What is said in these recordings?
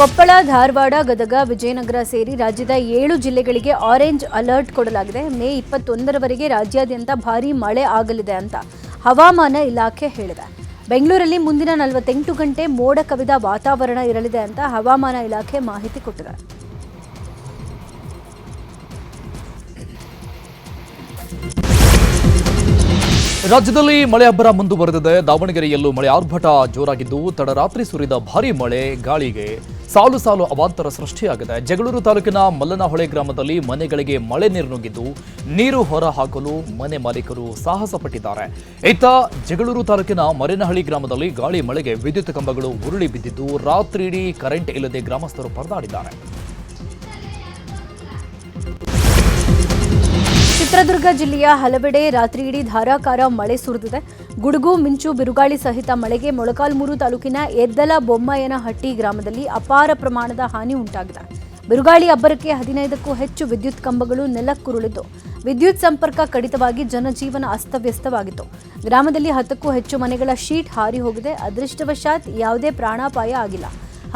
ಕೊಪ್ಪಳ, ಧಾರವಾಡ, ಗದಗ, ವಿಜಯನಗರ ಸೇರಿ ರಾಜ್ಯದ 7 ಜಿಲ್ಲೆಗಳಿಗೆ ಆರೆಂಜ್ ಅಲರ್ಟ್ ಕೊಡಲಾಗಿದೆ. ಮೇ 21ರವರೆಗೆ ರಾಜ್ಯಾದ್ಯಂತ ಭಾರೀ ಮಳೆ ಆಗಲಿದೆ ಅಂತ ಹವಾಮಾನ ಇಲಾಖೆ ಹೇಳಿದೆ. ಬೆಂಗಳೂರಲ್ಲಿ ಮುಂದಿನ 48 ಗಂಟೆ ಮೋಡ ಕವಿದ ವಾತಾವರಣ ಇರಲಿದೆ ಅಂತ ಹವಾಮಾನ ಇಲಾಖೆ ಮಾಹಿತಿ ಕೊಟ್ಟಿದೆ. ರಾಜ್ಯದಲ್ಲಿ ಮಳೆ ಅಬ್ಬರ ಮುಂದುವರೆದಿದೆ. ದಾವಣಗೆರೆಯಲ್ಲೂ ಮಳೆ ಆರ್ಭಟ ಜೋರಾಗಿದ್ದು ತಡರಾತ್ರಿ ಸುರಿದ ಭಾರೀ ಮಳೆ ಗಾಳಿಗೆ ಸಾಲು ಸಾಲು ಅವಾಂತರ ಸೃಷ್ಟಿಯಾಗಿದೆ. ಜಗಳೂರು ತಾಲೂಕಿನ ಮಲ್ಲನಹೊಳೆ ಗ್ರಾಮದಲ್ಲಿ ಮನೆಗಳಿಗೆ ಮಳೆ ನೀರು ನುಗ್ಗಿದ್ದು ನೀರು ಹೊರ ಹಾಕಲು ಮನೆ ಮಾಲೀಕರು ಸಾಹಸ ಪಟ್ಟಿದ್ದಾರೆ. ಇತ್ತ ಜಗಳೂರು ತಾಲೂಕಿನ ಮರೇನಹಳ್ಳಿ ಗ್ರಾಮದಲ್ಲಿ ಗಾಳಿ ಮಳೆಗೆ ವಿದ್ಯುತ್ ಕಂಬಗಳು ಉರುಳಿ ಬಿದ್ದಿದ್ದು ರಾತ್ರಿಯಿಡೀ ಕರೆಂಟ್ ಇಲ್ಲದೆ ಗ್ರಾಮಸ್ಥರು ಪರದಾಡಿದ್ದಾರೆ. ಚಿತ್ರದುರ್ಗ ಜಿಲ್ಲೆಯ ಹಲವೆಡೆ ರಾತ್ರಿಯಿಡೀ ಧಾರಾಕಾರ ಮಳೆ ಸುರಿದಿದೆ. ಗುಡುಗು, ಮಿಂಚು, ಬಿರುಗಾಳಿ ಸಹಿತ ಮಳೆಗೆ ಮೊಳಕಾಲ್ಮೂರು ತಾಲೂಕಿನ ಎದ್ದಲ ಬೊಮ್ಮಯ್ಯನಹಟ್ಟಿ ಗ್ರಾಮದಲ್ಲಿ ಅಪಾರ ಪ್ರಮಾಣದ ಹಾನಿ ಉಂಟಾಗಿದೆ. ಬಿರುಗಾಳಿ ಅಬ್ಬರಕ್ಕೆ 15ಕ್ಕೂ ಹೆಚ್ಚು ವಿದ್ಯುತ್ ಕಂಬಗಳು ನೆಲಕ್ಕುರುಳಿದ್ದು ವಿದ್ಯುತ್ ಸಂಪರ್ಕ ಕಡಿತವಾಗಿ ಜನಜೀವನ ಅಸ್ತವ್ಯಸ್ತವಾಗಿತ್ತು. ಗ್ರಾಮದಲ್ಲಿ 10ಕ್ಕೂ ಹೆಚ್ಚು ಮನೆಗಳ ಶೀಟ್ ಹಾರಿ ಹೋಗಿದೆ. ಅದೃಷ್ಟವಶಾತ್ ಯಾವುದೇ ಪ್ರಾಣಾಪಾಯ ಆಗಿಲ್ಲ.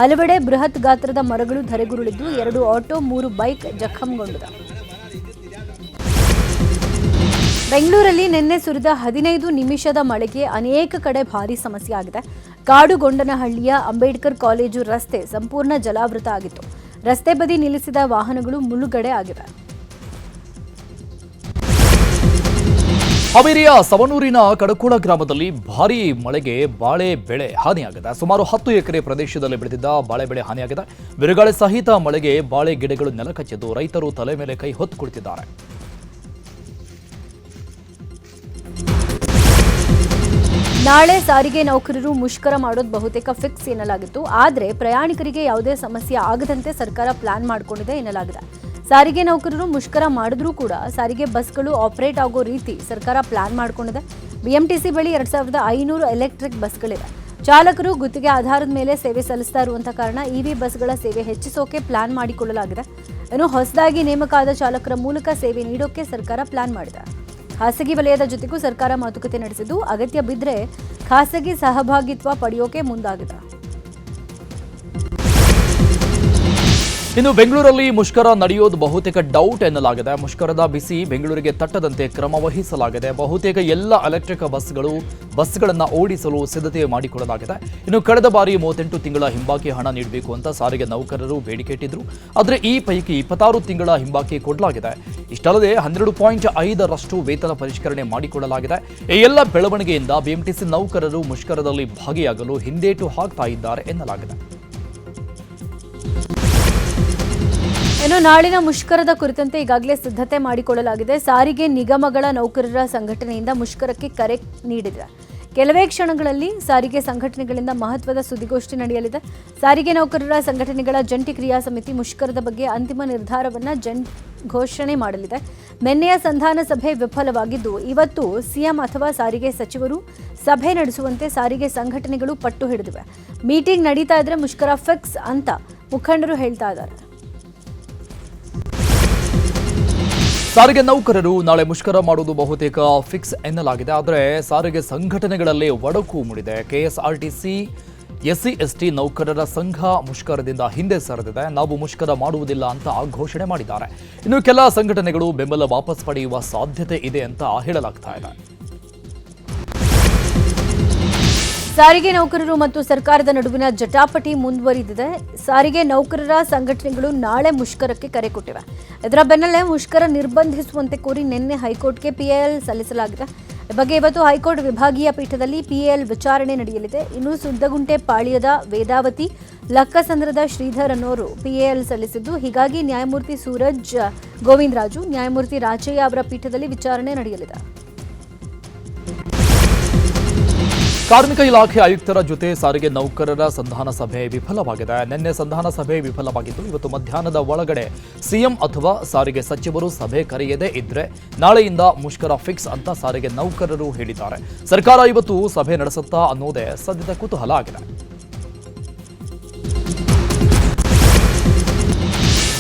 ಹಲವೆಡೆ ಬೃಹತ್ ಗಾತ್ರದ ಮರಗಳು ಧರೆಗುರುಳಿದ್ದು 2 ಆಟೋ, 3 ಬೈಕ್ ಜಖಂಗೊಂಡಿದೆ. ಬೆಂಗಳೂರಲ್ಲಿ ನಿನ್ನೆ ಸುರಿದ 15 ನಿಮಿಷದ ಮಳೆಗೆ ಅನೇಕ ಕಡೆ ಭಾರೀ ಸಮಸ್ಯೆ ಆಗಿದೆ. ಕಾಡುಗೊಂಡನಹಳ್ಳಿಯ ಅಂಬೇಡ್ಕರ್ ಕಾಲೇಜು ರಸ್ತೆ ಸಂಪೂರ್ಣ ಜಲಾವೃತ ಆಗಿತ್ತು. ರಸ್ತೆ ಬದಿ ನಿಲ್ಲಿಸಿದ ವಾಹನಗಳು ಮುಳುಗಡೆ ಆಗಿವೆ. ಹಾವೇರಿಯ ಸವಣೂರಿನ ಕಡಕೋಳ ಗ್ರಾಮದಲ್ಲಿ ಭಾರೀ ಮಳೆಗೆ ಬಾಳೆ ಬೆಳೆ ಹಾನಿಯಾಗಿದೆ. ಸುಮಾರು 10 ಎಕರೆ ಪ್ರದೇಶದಲ್ಲಿ ಬೆಳೆದಿದ್ದ ಬಾಳೆ ಬೆಳೆ ಹಾನಿಯಾಗಿದೆ. ಬಿರುಗಾಳಿ ಸಹಿತ ಮಳೆಗೆ ಬಾಳೆ ಗಿಡಗಳು ನೆಲಕಚ್ಚಿದ್ದು ರೈತರು ತಲೆ ಮೇಲೆ ಕೈ ಹೊತ್ತು ಕುಳಿತಿದ್ದಾರೆ. ನಾಳೆ ಸಾರಿಗೆ ನೌಕರರು ಮುಷ್ಕರ ಮಾಡೋದು ಬಹುತೇಕ ಫಿಕ್ಸ್ ಎನ್ನಲಾಗಿತ್ತು. ಆದರೆ ಪ್ರಯಾಣಿಕರಿಗೆ ಯಾವುದೇ ಸಮಸ್ಯೆ ಆಗದಂತೆ ಸರ್ಕಾರ ಪ್ಲಾನ್ ಮಾಡಿಕೊಂಡಿದೆ ಎನ್ನಲಾಗಿದೆ. ಸಾರಿಗೆ ನೌಕರರು ಮುಷ್ಕರ ಮಾಡಿದ್ರೂ ಕೂಡ ಸಾರಿಗೆ ಬಸ್ಗಳು ಆಪರೇಟ್ ಆಗೋ ರೀತಿ ಸರ್ಕಾರ ಪ್ಲಾನ್ ಮಾಡಿಕೊಂಡಿದೆ. ಬಿಎಂಟಿಸಿ ಬಳಿ 2500 ಎಲೆಕ್ಟ್ರಿಕ್ ಬಸ್ಗಳಿವೆ. ಚಾಲಕರು ಗುತ್ತಿಗೆ ಆಧಾರದ ಮೇಲೆ ಸೇವೆ ಸಲ್ಲಿಸ್ತಾ ಇರುವಂಥ ಕಾರಣ ಇವಿ ಬಸ್ಗಳ ಸೇವೆ ಹೆಚ್ಚಿಸೋಕೆ ಪ್ಲಾನ್ ಮಾಡಿಕೊಳ್ಳಲಾಗಿದೆ. ಇನ್ನು ಹೊಸದಾಗಿ ನೇಮಕ ಆದ ಚಾಲಕರ ಮೂಲಕ ಸೇವೆ ನೀಡೋಕೆ ಸರ್ಕಾರ ಪ್ಲಾನ್ ಮಾಡಿದೆ. ಖಾಸಗಿ ವಲಯದ ಜೊತೆಗೂ ಸರ್ಕಾರ ಮಾತುಕತೆ ನಡೆಸಿದ್ದು ಅಗತ್ಯ ಬಿದ್ದರೆ ಖಾಸಗಿ ಸಹಭಾಗಿತ್ವ ಪಡೆಯೋಕೆ ಮುಂದಾಗಿದೆ. ಇನ್ನು ಬೆಂಗಳೂರಲ್ಲಿ ಮುಷ್ಕರ ನಡೆಯೋದು ಬಹುತೇಕ ಡೌಟ್ ಎನ್ನಲಾಗಿದೆ. ಮುಷ್ಕರದ ಬಿಸಿ ಬೆಂಗಳೂರಿಗೆ ತಟ್ಟದಂತೆ ಕ್ರಮ ವಹಿಸಲಾಗಿದೆ. ಬಹುತೇಕ ಎಲ್ಲ ಎಲೆಕ್ಟ್ರಿಕ್ ಬಸ್ಗಳನ್ನು ಓಡಿಸಲು ಸಿದ್ಧತೆ ಮಾಡಿಕೊಳ್ಳಲಾಗಿದೆ. ಇನ್ನು ಕಳೆದ ಬಾರಿ 38 ತಿಂಗಳ ಹಿಂಬಾಕಿ ಹಣ ನೀಡಬೇಕು ಅಂತ ಸಾರಿಗೆ ನೌಕರರು ಬೇಡಿಕೆ ಇಟ್ಟಿದ್ರು. ಆದರೆ ಈ ಪೈಕಿ 26 ತಿಂಗಳ ಹಿಂಬಾಕಿ ಕೊಡಲಾಗಿದೆ. ಇಷ್ಟಲ್ಲದೆ 12.5% ವೇತನ ಪರಿಷ್ಕರಣೆ ಮಾಡಿಕೊಳ್ಳಲಾಗಿದೆ. ಈ ಎಲ್ಲ ಬೆಳವಣಿಗೆಯಿಂದ ಬಿಎಂಟಿಸಿ ನೌಕರರು ಮುಷ್ಕರದಲ್ಲಿ ಭಾಗಿಯಾಗಲು ಹಿಂದೇಟು ಹಾಕ್ತಾ ಇದ್ದಾರೆ ಎನ್ನಲಾಗಿದೆ. ಇನ್ನು ನಾಳಿನ ಮುಷ್ಕರದ ಕುರಿತಂತೆ ಈಗಾಗಲೇ ಸಿದ್ಧತೆ ಮಾಡಿಕೊಳ್ಳಲಾಗಿದೆ. ಸಾರಿಗೆ ನಿಗಮಗಳ ನೌಕರರ ಸಂಘಟನೆಯಿಂದ ಮುಷ್ಕರಕ್ಕೆ ಕರೆ ನೀಡಿದೆ. ಕೆಲವೇ ಕ್ಷಣಗಳಲ್ಲಿ ಸಾರಿಗೆ ಸಂಘಟನೆಗಳಿಂದ ಮಹತ್ವದ ಸುದ್ದಿಗೋಷ್ಠಿ ನಡೆಯಲಿದೆ. ಸಾರಿಗೆ ನೌಕರರ ಸಂಘಟನೆಗಳ ಜಂಟಿ ಕ್ರಿಯಾ ಸಮಿತಿ ಮುಷ್ಕರದ ಬಗ್ಗೆ ಅಂತಿಮ ನಿರ್ಧಾರವನ್ನು ಘೋಷಣೆ ಮಾಡಲಿದೆ. ನಿನ್ನೆಯ ಸಂಧಾನ ಸಭೆ ವಿಫಲವಾಗಿದ್ದು ಇವತ್ತು ಸಿಎಂ ಅಥವಾ ಸಾರಿಗೆ ಸಚಿವರು ಸಭೆ ನಡೆಸುವಂತೆ ಸಾರಿಗೆ ಸಂಘಟನೆಗಳು ಪಟ್ಟು ಹಿಡಿದಿವೆ. ಮೀಟಿಂಗ್ ನಡೀತಾ ಇದ್ರೆ ಮುಷ್ಕರ ಫಿಕ್ಸ್ ಅಂತ ಮುಖಂಡರು ಹೇಳ್ತಾ ಇದ್ದಾರೆ. ಸಾರಿಗೆ ನೌಕರರು ನಾಳೆ ಮುಷ್ಕರ ಮಾಡುವುದು ಬಹುತೇಕ ಫಿಕ್ಸ್ ಎನ್ನಲಾಗಿದೆ. ಆದರೆ ಸಾರಿಗೆ ಸಂಘಟನೆಗಳಲ್ಲಿ ಒಡಕು ಮೂಡಿದೆ. ಕೆಎಸ್ಆರ್ಟಿಸಿ ಎಸ್ಸಿ ನೌಕರರ ಸಂಘ ಮುಷ್ಕರದಿಂದ ಹಿಂದೆ ಸರಿದಿದೆ. ನಾವು ಮುಷ್ಕರ ಮಾಡುವುದಿಲ್ಲ ಅಂತ ಘೋಷಣೆ ಮಾಡಿದ್ದಾರೆ. ಇನ್ನು ಕೆಲ ಸಂಘಟನೆಗಳು ಬೆಂಬಲ ವಾಪಸ್ ಪಡೆಯುವ ಸಾಧ್ಯತೆ ಇದೆ ಅಂತ ಹೇಳಲಾಗ್ತಾ ಇದೆ. ಸಾರಿಗೆ ನೌಕರರು ಮತ್ತು ಸರ್ಕಾರದ ನಡುವಿನ ಜಟಾಪಟಿ ಮುಂದುವರಿದಿದೆ. ಸಾರಿಗೆ ನೌಕರರ ಸಂಘಟನೆಗಳು ನಾಳೆ ಮುಷ್ಕರಕ್ಕೆ ಕರೆ ಕೊಟ್ಟಿವೆ. ಇದರ ಬೆನ್ನಲ್ಲೇ ಮುಷ್ಕರ ನಿರ್ಬಂಧಿಸುವಂತೆ ಕೋರಿ ನಿನ್ನೆ ಹೈಕೋರ್ಟ್ಗೆ ಪಿಎಎಲ್ ಸಲ್ಲಿಸಲಾಗಿದೆ. ಈ ಬಗ್ಗೆ ಇವತ್ತು ಹೈಕೋರ್ಟ್ ವಿಭಾಗೀಯ ಪೀಠದಲ್ಲಿ ಪಿಎಎಲ್ ವಿಚಾರಣೆ ನಡೆಯಲಿದೆ. ಇನ್ನು ಸುದ್ದಗುಂಟೆ ಪಾಳ್ಯದ ವೇದಾವತಿ, ಲಕ್ಕಸಂದ್ರದ ಶ್ರೀಧರ್ ಅನ್ನೋರು ಪಿಎಎಲ್ ಸಲ್ಲಿಸಿದ್ದು, ಹೀಗಾಗಿ ನ್ಯಾಯಮೂರ್ತಿ ಸೂರಜ್ ಗೋವಿಂದರಾಜು, ನ್ಯಾಯಮೂರ್ತಿ ರಾಚಯ್ಯ ಅವರ ಪೀಠದಲ್ಲಿ ವಿಚಾರಣೆ ನಡೆಯಲಿದೆ. ಕಾರ್ಮಿಕ ಇಲಾಖೆ ಆಯುಕ್ತರ ಜೊತೆ ಸಾರಿಗೆ ನೌಕರರ ಸಂಧಾನ ಸಭೆ ವಿಫಲವಾಗಿದೆ. ನಿನ್ನೆ ಸಂಧಾನ ಸಭೆ ವಿಫಲವಾಗಿದ್ದು ಇವತ್ತು ಮಧ್ಯಾಹ್ನದ ಒಳಗಡೆ ಸಿಎಂ ಅಥವಾ ಸಾರಿಗೆ ಸಚಿವರು ಸಭೆ ಕರೆಯದೇ ಇದ್ರೆ ನಾಳೆಯಿಂದ ಮುಷ್ಕರ ಫಿಕ್ಸ್ ಅಂತ ಸಾರಿಗೆ ನೌಕರರು ಹೇಳಿದ್ದಾರೆ. ಸರ್ಕಾರ ಇವತ್ತು ಸಭೆ ನಡೆಸುತ್ತಾ ಅನ್ನೋದೇ ಸದ್ಯದ ಕುತೂಹಲ ಆಗಿದೆ.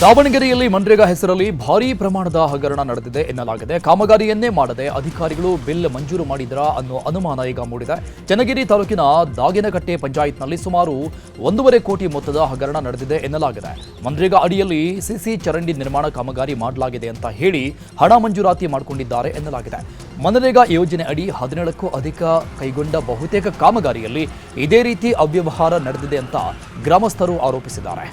ದಾವಣಗೆರೆಯಲ್ಲಿ ಮನ್ರೇಗಾ ಹೆಸರಲ್ಲಿ ಭಾರೀ ಪ್ರಮಾಣದ ಹಗರಣ ನಡೆದಿದೆ ಎನ್ನಲಾಗಿದೆ. ಕಾಮಗಾರಿಯನ್ನೇ ಮಾಡದೆ ಅಧಿಕಾರಿಗಳು ಬಿಲ್ ಮಂಜೂರು ಮಾಡಿದರಾ ಅನ್ನೋ ಅನುಮಾನ ಈಗ ಮೂಡಿದೆ. ಚನ್ನಗಿರಿ ತಾಲೂಕಿನ ದಾಗಿನಕಟ್ಟೆ ಪಂಚಾಯತ್ನಲ್ಲಿ ಸುಮಾರು 1.5 ಕೋಟಿ ಮೊತ್ತದ ಹಗರಣ ನಡೆದಿದೆ ಎನ್ನಲಾಗಿದೆ. ಮನ್ರೇಗಾ ಅಡಿಯಲ್ಲಿ ಸಿಸಿ ಚರಂಡಿ ನಿರ್ಮಾಣ ಕಾಮಗಾರಿ ಮಾಡಲಾಗಿದೆ ಅಂತ ಹೇಳಿ ಹಣ ಮಂಜೂರಾತಿ ಮಾಡಿಕೊಂಡಿದ್ದಾರೆ ಎನ್ನಲಾಗಿದೆ. ಮನ್ರೇಗಾ ಯೋಜನೆ ಅಡಿ 17ಕ್ಕೂ ಅಧಿಕ ಕೈಗೊಂಡ ಬಹುತೇಕ ಕಾಮಗಾರಿಯಲ್ಲಿ ಇದೇ ರೀತಿ ಅವ್ಯವಹಾರ ನಡೆದಿದೆ ಅಂತ ಗ್ರಾಮಸ್ಥರು ಆರೋಪಿಸಿದ್ದಾರೆ.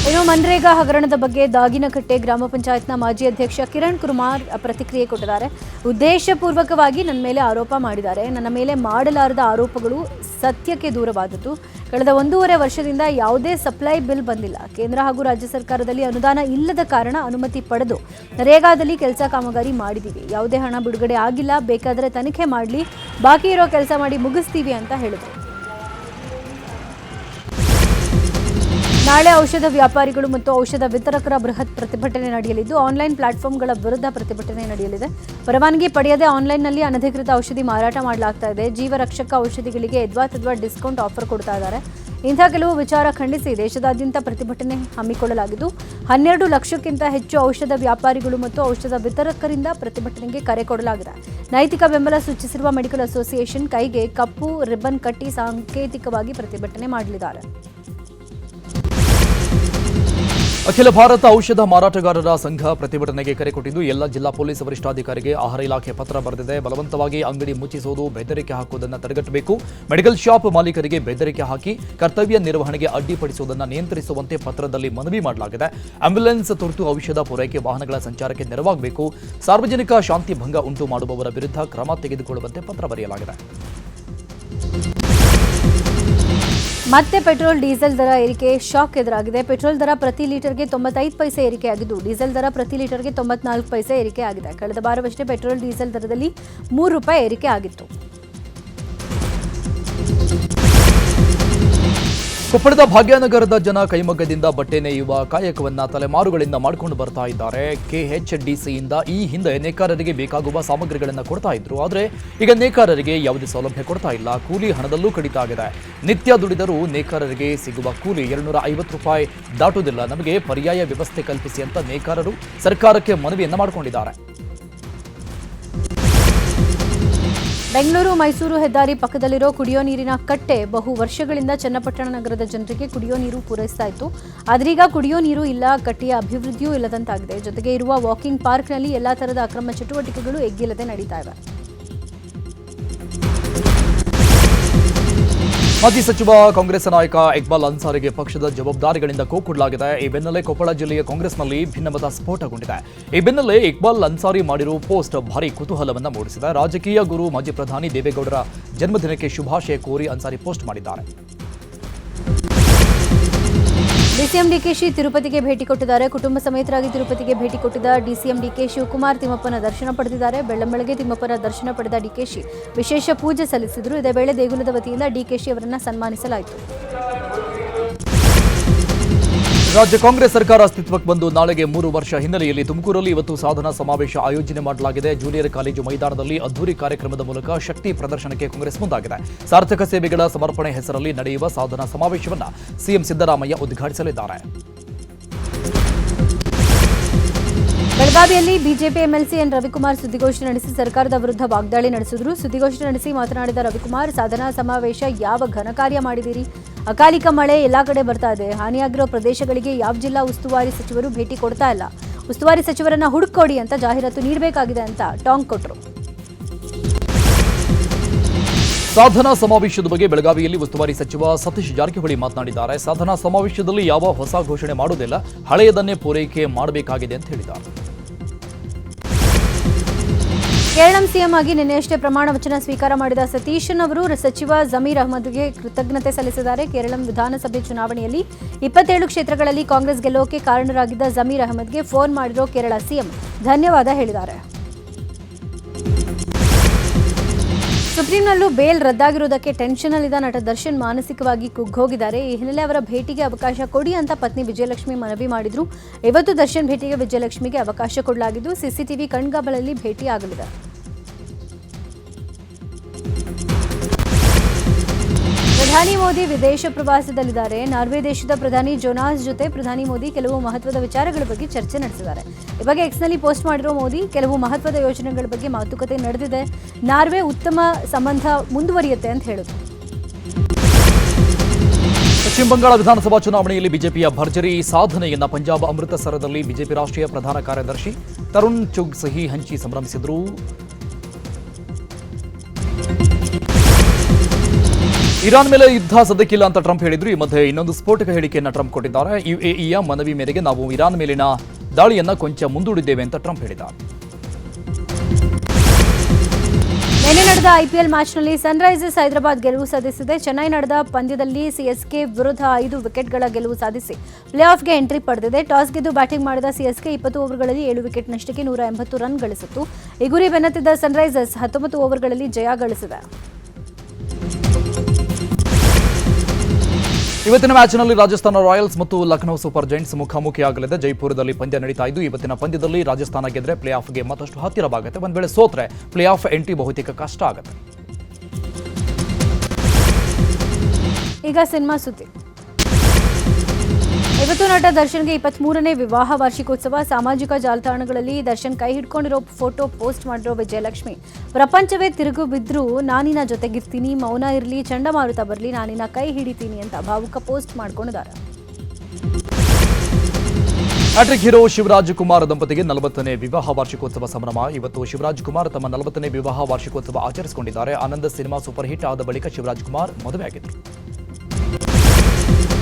ಇನ್ನು ಮನ್ರೇಗಾ ಹಗರಣದ ಬಗ್ಗೆ ದಾಗಿನಕಟ್ಟೆ ಗ್ರಾಮ ಪಂಚಾಯತ್ನ ಮಾಜಿ ಅಧ್ಯಕ್ಷ ಕಿರಣ್ ಕುಮಾರ್ ಪ್ರತಿಕ್ರಿಯೆ ಕೊಟ್ಟಿದ್ದಾರೆ. ಉದ್ದೇಶಪೂರ್ವಕವಾಗಿ ನನ್ನ ಮೇಲೆ ಆರೋಪ ಮಾಡಿದ್ದಾರೆ. ನನ್ನ ಮೇಲೆ ಮಾಡಲಾರದ ಆರೋಪಗಳು ಸತ್ಯಕ್ಕೆ ದೂರವಾದದ್ದು. ಕಳೆದ 1.5 ವರ್ಷದಿಂದ ಯಾವುದೇ ಸಪ್ಲೈ ಬಿಲ್ ಬಂದಿಲ್ಲ. ಕೇಂದ್ರ ಹಾಗೂ ರಾಜ್ಯ ಸರ್ಕಾರದಲ್ಲಿ ಅನುದಾನ ಇಲ್ಲದ ಕಾರಣ ಅನುಮತಿ ಪಡೆದು ನರೇಗಾದಲ್ಲಿ ಕೆಲಸ ಕಾಮಗಾರಿ ಮಾಡಿದ್ದೀವಿ. ಯಾವುದೇ ಹಣ ಬಿಡುಗಡೆ ಆಗಿಲ್ಲ. ಬೇಕಾದರೆ ತನಿಖೆ ಮಾಡಲಿ, ಬಾಕಿ ಇರೋ ಕೆಲಸ ಮಾಡಿ ಮುಗಿಸ್ತೀವಿ ಅಂತ ಹೇಳಿದರು. ನಾಳೆ ಔಷಧ ವ್ಯಾಪಾರಿಗಳು ಮತ್ತು ಔಷಧ ವಿತರಕರ ಬೃಹತ್ ಪ್ರತಿಭಟನೆ ನಡೆಯಲಿದ್ದು, ಆನ್ಲೈನ್ ಪ್ಲಾಟ್ಫಾರ್ಮ್ಗಳ ವಿರುದ್ಧ ಪ್ರತಿಭಟನೆ ನಡೆಯಲಿದೆ. ಪರವಾನಗಿ ಪಡೆಯದೆ ಆನ್ಲೈನ್ನಲ್ಲಿ ಅನಧಿಕೃತ ಔಷಧಿ ಮಾರಾಟ ಮಾಡಲಾಗ್ತಾ ಇದೆ. ಜೀವರಕ್ಷಕ ಔಷಧಿಗಳಿಗೆ ಯಥಾವತ್ ಡಿಸ್ಕೌಂಟ್ ಆಫರ್ ಕೊಡ್ತಾ ಇದ್ದಾರೆ. ಇಂಥ ಕೆಲವು ವಿಚಾರ ಖಂಡಿಸಿ ದೇಶದಾದ್ಯಂತ ಪ್ರತಿಭಟನೆ ಹಮ್ಮಿಕೊಳ್ಳಲಾಗಿದ್ದು, 12 ಲಕ್ಷಕ್ಕಿಂತ ಹೆಚ್ಚು ಔಷಧ ವ್ಯಾಪಾರಿಗಳು ಮತ್ತು ಔಷಧ ವಿತರಕರಿಂದ ಪ್ರತಿಭಟನೆಗೆ ಕರೆ ಕೊಡಲಾಗಿದೆ. ನೈತಿಕ ಬೆಂಬಲ ಸೂಚಿಸಿರುವ ಮೆಡಿಕಲ್ ಅಸೋಸಿಯೇಷನ್ ಕೈಗೆ ಕಪ್ಪು ರಿಬ್ಬನ್ ಕಟ್ಟಿ ಸಾಂಕೇತಿಕವಾಗಿ ಪ್ರತಿಭಟನೆ ಮಾಡಲಿದ್ದಾರೆ. ಅಖಿಲ ಭಾರತ ಔಷಧ ಮಾರಾಟಗಾರರ ಸಂಘ ಪ್ರತಿಭಟನೆಗೆ ಕರೆ ಕೊಟ್ಟಿದ್ದು, ಎಲ್ಲ ಜಿಲ್ಲಾ ಪೊಲೀಸ್ ವರಿಷ್ಠಾಧಿಕಾರಿಗೆ ಆಹಾರ ಇಲಾಖೆ ಪತ್ರ ಬರೆದಿದೆ. ಬಲವಂತವಾಗಿ ಅಂಗಡಿ ಮುಚ್ಚಿಸುವುದು, ಬೆದರಿಕೆ ಹಾಕುವುದನ್ನು ತಡೆಗಟ್ಟಬೇಕು. ಮೆಡಿಕಲ್ ಶಾಪ್ ಮಾಲೀಕರಿಗೆ ಬೆದರಿಕೆ ಹಾಕಿ ಕರ್ತವ್ಯ ನಿರ್ವಹಣೆಗೆ ಅಡ್ಡಿಪಡಿಸುವುದನ್ನು ನಿಯಂತ್ರಿಸುವಂತೆ ಪತ್ರದಲ್ಲಿ ಮನವಿ ಮಾಡಲಾಗಿದೆ. ಆಂಬ್ಯುಲೆನ್ಸ್, ತುರ್ತು ಔಷಧ ಪೂರೈಕೆ ವಾಹನಗಳ ಸಂಚಾರಕ್ಕೆ ನೆರವಾಗಬೇಕು. ಸಾರ್ವಜನಿಕ ಶಾಂತಿ ಭಂಗ ಉಂಟು ಮಾಡುವವರ ವಿರುದ್ಧ ಕ್ರಮ ತೆಗೆದುಕೊಳ್ಳುವಂತೆ ಪತ್ರ ಬರೆಯಲಾಗಿದೆ. ಮತ್ತೆ ಪೆಟ್ರೋಲ್ ಡೀಸೆಲ್ ದರ ಏರಿಕೆ ಶಾಕ್ ಎದುರಾಗಿದೆ. ಪೆಟ್ರೋಲ್ ದರ ಪ್ರತಿ ಲೀಟರ್ಗೆ 95 ಪೈಸೆ ಏರಿಕೆಯಾಗಿದ್ದು, ಡೀಸೆಲ್ ದರ ಪ್ರತಿ ಲೀಟರ್ಗೆ 94 ಪೈಸೆ ಏರಿಕೆಯಾಗಿದೆ. ಕಳೆದ ವಾರವಷ್ಟೇ ಪೆಟ್ರೋಲ್ ಡೀಸೆಲ್ ದರದಲ್ಲಿ ₹3 ಏರಿಕೆ ಆಗಿತ್ತು. ಕೊಪ್ಪಳದ ಭಾಗ್ಯನಗರದ ಜನ ಕೈಮಗ್ಗದಿಂದ ಬಟ್ಟೆ ನೇಯುವ ಕಾಯಕವನ್ನ ತಲೆಮಾರುಗಳಿಂದ ಮಾಡಿಕೊಂಡು ಬರ್ತಾ ಇದ್ದಾರೆ. ಕೆಎಚ್ಡಿಸಿಯಿಂದ ಈ ಹಿಂದೆ ನೇಕಾರರಿಗೆ ಬೇಕಾಗುವ ಸಾಮಗ್ರಿಗಳನ್ನು ಕೊಡ್ತಾ ಇದ್ರು. ಆದರೆ ಈಗ ನೇಕಾರರಿಗೆ ಯಾವುದೇ ಸೌಲಭ್ಯ ಕೊಡ್ತಾ ಇಲ್ಲ. ಕೂಲಿ ಹಣದಲ್ಲೂ ಕಡಿತ ಆಗಿದೆ. ನಿತ್ಯ ದುಡಿದರೂ ನೇಕಾರರಿಗೆ ಸಿಗುವ ಕೂಲಿ ₹250 ದಾಟುವುದಿಲ್ಲ. ನಮಗೆ ಪರ್ಯಾಯ ವ್ಯವಸ್ಥೆ ಕಲ್ಪಿಸಿ ಅಂತ ನೇಕಾರರು ಸರ್ಕಾರಕ್ಕೆ ಮನವಿಯನ್ನ ಮಾಡಿಕೊಂಡಿದ್ದಾರೆ. ಬೆಂಗಳೂರು ಮೈಸೂರು ಹೆದ್ದಾರಿ ಪಕ್ಕದಲ್ಲಿರೋ ಕುಡಿಯೋ ನೀರಿನ ಕಟ್ಟೆ ಬಹು ವರ್ಷಗಳಿಂದ ಚನ್ನಪಟ್ಟಣ ನಗರದ ಜನರಿಗೆ ಕುಡಿಯೋ ನೀರು ಪೂರೈಸ್ತಾ ಇತ್ತು. ಆದ್ರೀಗ ಕುಡಿಯೋ ನೀರು ಇಲ್ಲ, ಕಟ್ಟೆಯ ಅಭಿವೃದ್ಧಿಯೂ ಇಲ್ಲದಂತಾಗಿದೆ. ಜೊತೆಗೆ ಇರುವ ವಾಕಿಂಗ್ ಪಾರ್ಕ್ನಲ್ಲಿ ಎಲ್ಲಾ ತರಹದ ಅಕ್ರಮ ಚಟುವಟಿಕೆಗಳು ಎಗ್ಗಿಲ್ಲದೆ ನಡೀತಾ ಇವೆ. ಮಾಜಿ ಸಚಿವ ಕಾಂಗ್ರೆಸ್ ನಾಯಕ ಇಕ್ಬಾಲ್ ಅನ್ಸಾರಿಗೆ ಪಕ್ಷದ ಜವಾಬ್ದಾರಿಗಳಿಂದ ಕೊಡಲಾಗಿದೆ. ಈ ಬೆನ್ನಲ್ಲೇ ಕೊಪ್ಪಳ ಜಿಲ್ಲೆಯ ಕಾಂಗ್ರೆಸ್ನಲ್ಲಿ ಭಿನ್ನಮತ ಸ್ಫೋಟಗೊಂಡಿದೆ. ಈ ಬೆನ್ನಲ್ಲೇ ಇಕ್ಬಾಲ್ ಅನ್ಸಾರಿ ಮಾಡಿರುವ ಪೋಸ್ಟ್ ಭಾರಿ ಕುತೂಹಲವನ್ನು ಮೂಡಿಸಿದೆ. ರಾಜಕೀಯ ಗುರು ಮಾಜಿ ಪ್ರಧಾನಿ ದೇವೇಗೌಡರ ಜನ್ಮದಿನಕ್ಕೆ ಶುಭಾಶಯ ಕೋರಿ ಅನ್ಸಾರಿ ಪೋಸ್ಟ್ ಮಾಡಿದ್ದಾರೆ. ಡಿಸಿಎಂ ಡಿಕೆಶಿ ತಿರುಪತಿಗೆ ಭೇಟಿ ಕೊಟ್ಟಿದ್ದಾರೆ. ಕುಟುಂಬ ಸಮೇತರಾಗಿ ತಿರುಪತಿಗೆ ಭೇಟಿ ಕೊಟ್ಟಿದ್ದ ಡಿಸಿಎಂ ಡಿಕೆ ಶಿವಕುಮಾರ್ ತಿಮ್ಮಪ್ಪನ ದರ್ಶನ ಪಡೆದಿದ್ದಾರೆ. ಬೆಳ್ಳಂಬೆಳಗ್ಗೆ ತಿಮ್ಮಪ್ಪನ ದರ್ಶನ ಪಡೆದ ಡಿಕೆಶಿ ವಿಶೇಷ ಪೂಜೆ ಸಲ್ಲಿಸಿದರು. ಇದೇ ವೇಳೆ ದೇಗುಲದ ವತಿಯಿಂದ ಡಿಕೆಶಿ ಅವರನ್ನು ಸನ್ಮಾನಿಸಲಾಯಿತು. ರಾಜ್ಯ ಕಾಂಗ್ರೆಸ್ ಸರ್ಕಾರ ಅಸ್ತಿತ್ವಕ್ಕೆ ಬಂದು ನಾಳೆಗೆ 3 ವರ್ಷ ಹಿನ್ನೆಲೆಯಲ್ಲಿ ತುಮಕೂರಲ್ಲಿ ಇವತ್ತು ಸಾಧನಾ ಸಮಾವೇಶ ಆಯೋಜನೆ ಮಾಡಲಾಗಿದೆ. ಜೂನಿಯರ್ ಕಾಲೇಜು ಮೈದಾನದಲ್ಲಿ ಅದ್ದೂರಿ ಕಾರ್ಯಕ್ರಮದ ಮೂಲಕ ಶಕ್ತಿ ಪ್ರದರ್ಶನಕ್ಕೆ ಕಾಂಗ್ರೆಸ್ ಮುಂದಾಗಿದೆ. ಸಾರ್ಥಕ ಸೇವೆಗಳ ಸಮರ್ಪಣೆ ಹೆಸರಲ್ಲಿ ನಡೆಯುವ ಸಾಧನಾ ಸಮಾವೇಶವನ್ನು ಸಿಎಂ ಸಿದ್ದರಾಮಯ್ಯ ಉದ್ಘಾಟಿಸಲಿದ್ದಾರೆ. ಬೆಳಗಾವಿಯಲ್ಲಿ ಬಿಜೆಪಿ ಎಂಎಲ್ಸಿ ಎನ್ ರವಿಕುಮಾರ್ ಸುದ್ದಿಗೋಷ್ಠಿ ನಡೆಸಿ ಸರ್ಕಾರದ ವಿರುದ್ಧ ವಾಗ್ದಾಳಿ ನಡೆಸಿದರು. ಸುದ್ದಿಗೋಷ್ಠಿ ನಡೆಸಿ ಮಾತನಾಡಿದ ರವಿಕುಮಾರ್, ಸಾಧನಾ ಸಮಾವೇಶ ಯಾವ ಘನ ಕಾರ್ಯ ಮಾಡಿದಿರಿ? ಅಕಾಲಿಕ ಮಳೆ ಎಲ್ಲಾ ಕಡೆ ಬರ್ತಾ ಇದೆ. ಹಾನಿಯಾಗಿರೋ ಪ್ರದೇಶಗಳಿಗೆ ಯಾವ ಜಿಲ್ಲಾ ಉಸ್ತುವಾರಿ ಸಚಿವರು ಭೇಟಿ ಕೊಡ್ತಾ ಇಲ್ಲ. ಉಸ್ತುವಾರಿ ಸಚಿವರನ್ನ ಹುಡುಕೊಡಿ ಅಂತ ಜಾಹೀರಾತು ನೀಡಬೇಕಾಗಿದೆ ಅಂತ ಟಾಂಗ್ ಕೊಟ್ಟರು. ಸಾಧನಾ ಸಮಾವೇಶದ ಬಗ್ಗೆ ಬೆಳಗಾವಿಯಲ್ಲಿ ಉಸ್ತುವಾರಿ ಸಚಿವ ಸತೀಶ್ ಜಾರಕಿಹೊಳಿ ಮಾತನಾಡಿದ್ದಾರೆ. ಸಾಧನಾ ಸಮಾವೇಶದಲ್ಲಿ ಯಾವ ಹೊಸ ಘೋಷಣೆ ಮಾಡುವುದಿಲ್ಲ, ಹಳೆಯದನ್ನೇ ಪೂರೈಕೆ ಮಾಡಬೇಕಾಗಿದೆ ಅಂತ ಹೇಳಿದ್ದಾರೆ. ಕೇರಳಂ ಸಿಎಂ ಆಗಿ ನಿನ್ನೆಯಷ್ಟೇ ಪ್ರಮಾಣ ವಚನ ಸ್ವೀಕಾರ ಮಾಡಿದ ಸತೀಶನ್ ಅವರು ಸಚಿವ ಜಮೀರ್ ಅಹ್ಮದ್ಗೆ ಕೃತಜ್ಞತೆ ಸಲ್ಲಿಸಿದ್ದಾರೆ. ಕೇರಳಂ ವಿಧಾನಸಭೆ ಚುನಾವಣೆಯಲ್ಲಿ 27 ಕ್ಷೇತ್ರಗಳಲ್ಲಿ ಕಾಂಗ್ರೆಸ್ ಗೆಲ್ಲೋಕೆ ಕಾರಣರಾಗಿದ್ದ ಜಮೀರ್ ಅಹ್ಮದ್ಗೆ ಫೋನ್ ಮಾಡಿರೋ ಕೇರಳ ಸಿಎಂ ಧನ್ಯವಾದ ಹೇಳಿದ್ದಾರೆ. ಸುಪ್ರೀಂನಲ್ಲೂ ಬೇಲ್ ರದ್ದಾಗಿರುವುದಕ್ಕೆ ಟೆನ್ಷನ್ನಲ್ಲಿದ್ದ ನಟ ದರ್ಶನ್ ಮಾನಸಿಕವಾಗಿ ಕುಗ್ಗೋಗಿದ್ದಾರೆ. ಈ ಹಿನ್ನೆಲೆ ಅವರ ಭೇಟಿಗೆ ಅವಕಾಶ ಕೊಡಿ ಅಂತ ಪತ್ನಿ ವಿಜಯಲಕ್ಷ್ಮಿ ಮನವಿ ಮಾಡಿದ್ರು. ಇವತ್ತು ದರ್ಶನ್ ಭೇಟಿಗೆ ವಿಜಯಲಕ್ಷ್ಮಿಗೆ ಅವಕಾಶ ಕೊಡಲಾಗಿದ್ದು, ಸಿಸಿಟಿವಿ ಕಣ್ಗಾವಲಲ್ಲಿ ಭೇಟಿ ಆಗಲಿದೆ. ಪ್ರಧಾನಿ ಮೋದಿ ವಿದೇಶ ಪ್ರವಾಸದಲ್ಲಿದ್ದಾರೆ. ನಾರ್ವೆ ದೇಶದ ಪ್ರಧಾನಿ ಜೊನಾಸ್ ಜೊತೆ ಪ್ರಧಾನಿ ಮೋದಿ ಕೆಲವು ಮಹತ್ವದ ವಿಚಾರಗಳ ಬಗ್ಗೆ ಚರ್ಚೆ ನಡೆಸಿದ್ದಾರೆ. ಈ ಬಗ್ಗೆ ಎಕ್ಸ್ನಲ್ಲಿ ಪೋಸ್ಟ್ ಮಾಡಿರೋ ಮೋದಿ ಕೆಲವು ಮಹತ್ವದ ಯೋಜನೆಗಳ ಬಗ್ಗೆ ಮಾತುಕತೆ ನಡೆದಿದೆ. ನಾರ್ವೆ ಉತ್ತಮ ಸಂಬಂಧ ಮುಂದುವರಿಯುತ್ತೆ ಅಂತ ಹೇಳಿದ್ರು. ಪಶ್ಚಿಮ ಬಂಗಾಳ ವಿಧಾನಸಭಾ ಚುನಾವಣೆಯಲ್ಲಿ ಬಿಜೆಪಿಯ ಭರ್ಜರಿ ಸಾಧನೆಯನ್ನ ಪಂಜಾಬ್ ಅಮೃತಸರದಲ್ಲಿ ಬಿಜೆಪಿ ರಾಷ್ಟ್ರೀಯ ಪ್ರಧಾನ ಕಾರ್ಯದರ್ಶಿ ತರುಣ್ ಚುಗ್ ಸಿಹಿ ಹಂಚಿ ಸಂಭ್ರಮಿಸಿದರು. ಇರಾನ್ ಮೇಲೆ ಯುದ್ಧ ಸದ್ಯಕ್ಕಿಲ್ಲ ಅಂತ ಟ್ರಂಪ್ ಹೇಳಿದ್ರು. ಈ ಮಧ್ಯೆ ಇನ್ನೊಂದು ಸ್ಫೋಟಕ ಹೇಳಿಕೆಯನ್ನ ಟ್ರಂಪ್ ಕೊಟ್ಟಿದ್ದಾರೆ. ಯುಎಇಯ ಮನವಿ ಮೇರೆಗೆ ನಾವು ಇರಾನ್ ಮೇಲಿನ ದಾಳಿಯನ್ನ ಕೊಂಚ ಮುಂದೂಡಿದ್ದೇವೆ ಅಂತ ಟ್ರಂಪ್ ಹೇಳಿದ್ದಾರೆ. ನಿನ್ನೆ ನಡೆದ ಐಪಿಎಲ್ ಮ್ಯಾಚ್ನಲ್ಲಿ ಸನ್ರೈಸರ್ಸ್ ಹೈದರಾಬಾದ್ ಗೆಲುವು ಸಾಧಿಸಿದೆ. ಚೆನ್ನೈ ನಡೆದ ಪಂದ್ಯದಲ್ಲಿ ಸಿಎಸ್ಕೆ ವಿರುದ್ಧ 5 ವಿಕೆಟ್ಗಳ ಗೆಲುವು ಸಾಧಿಸಿ ಪ್ಲೇ ಆಫ್ಗೆ ಎಂಟ್ರಿ ಪಡೆದಿದೆ. ಟಾಸ್ ಗೆದ್ದು ಬ್ಯಾಟಿಂಗ್ ಮಾಡಿದ ಸಿಎಸ್ಕೆ 20 ಓವರ್ಗಳಲ್ಲಿ 7 ವಿಕೆಟ್ ನಷ್ಟಕ್ಕೆ 180 ರನ್ ಗಳಿಸಿತ್ತು. ಈ ಗುರಿ ಬೆನ್ನತ್ತಿದ್ದ ಸನ್ರೈಸರ್ಸ್ 19 ಓವರ್ಗಳಲ್ಲಿ ಜಯ ಗಳಿಸಿದೆ. ಇವತ್ತಿನ ಮ್ಯಾಚ್ನಲ್ಲಿ ರಾಜಸ್ಥಾನ ರಾಯಲ್ಸ್ ಮತ್ತು ಲಖನೌ ಸೂಪರ್ ಜೈಂಟ್ಸ್ ಮುಖಾಮುಖಿಯಾಗಲಿದೆ. ಜೈಪುರದಲ್ಲಿ ಪಂದ್ಯ ನಡೀತಾ ಇದ್ದು ಇವತ್ತಿನ ಪಂದ್ಯದಲ್ಲಿ ರಾಜಸ್ಥಾನ ಗೆದ್ರೆ ಪ್ಲೇ ಆಫ್ಗೆ ಮತ್ತಷ್ಟು ಹತ್ತಿರವಾಗುತ್ತೆ. ಒಂದು ವೇಳೆ ಸೋತ್ರೆ ಪ್ಲೇ ಆಫ್ ಎಂಟ್ರಿ ಬಹುತೇಕ ಕಷ್ಟ ಆಗುತ್ತೆ. ಈಗ ಸಿನಿಮಾ ಸುದ್ದಿ. ಇವತ್ತು ನಟ ದರ್ಶನ್ಗೆ 23ನೇ ವಿವಾಹ ವಾರ್ಷಿಕೋತ್ಸವ. ಸಾಮಾಜಿಕ ಜಾಲತಾಣಗಳಲ್ಲಿ ದರ್ಶನ್ ಕೈ ಹಿಡ್ಕೊಂಡಿರೋ ಫೋಟೋ ಪೋಸ್ಟ್ ಮಾಡಿರೋ ವಿಜಯಲಕ್ಷ್ಮಿ, ಪ್ರಪಂಚವೇ ತಿರುಗು ಬಿದ್ರೂ ನಾನಿನ ಜೊತೆಗಿರ್ತೀನಿ, ಮೌನ ಇರಲಿ ಚಂಡಮಾರುತ ಬರಲಿ ನಾನಿನ ಕೈ ಹಿಡಿತೀನಿ ಅಂತ ಭಾವುಕ ಪೋಸ್ಟ್ ಮಾಡ್ಕೊಂಡಿದ್ದಾರೆ. ಹ್ಯಾಟ್ರಿಕ್ ಹೀರೋ ಶಿವರಾಜ್ ಕುಮಾರ್ ದಂಪತಿಗೆ 40ನೇ ವಿವಾಹ ವಾರ್ಷಿಕೋತ್ಸವ ಸಂಭ್ರಮ. ಇವತ್ತು ಶಿವರಾಜ್ ಕುಮಾರ್ ತಮ್ಮ 40ನೇ ವಿವಾಹ ವಾರ್ಷಿಕೋತ್ಸವ ಆಚರಿಸಿಕೊಂಡಿದ್ದಾರೆ. ಆನಂದ್ ಸಿನಿಮಾ ಸೂಪರ್ ಹಿಟ್ ಆದ ಬಳಿಕ ಶಿವರಾಜ್ ಕುಮಾರ್ ಮದುವೆಯಾಗಿದ್ದರು.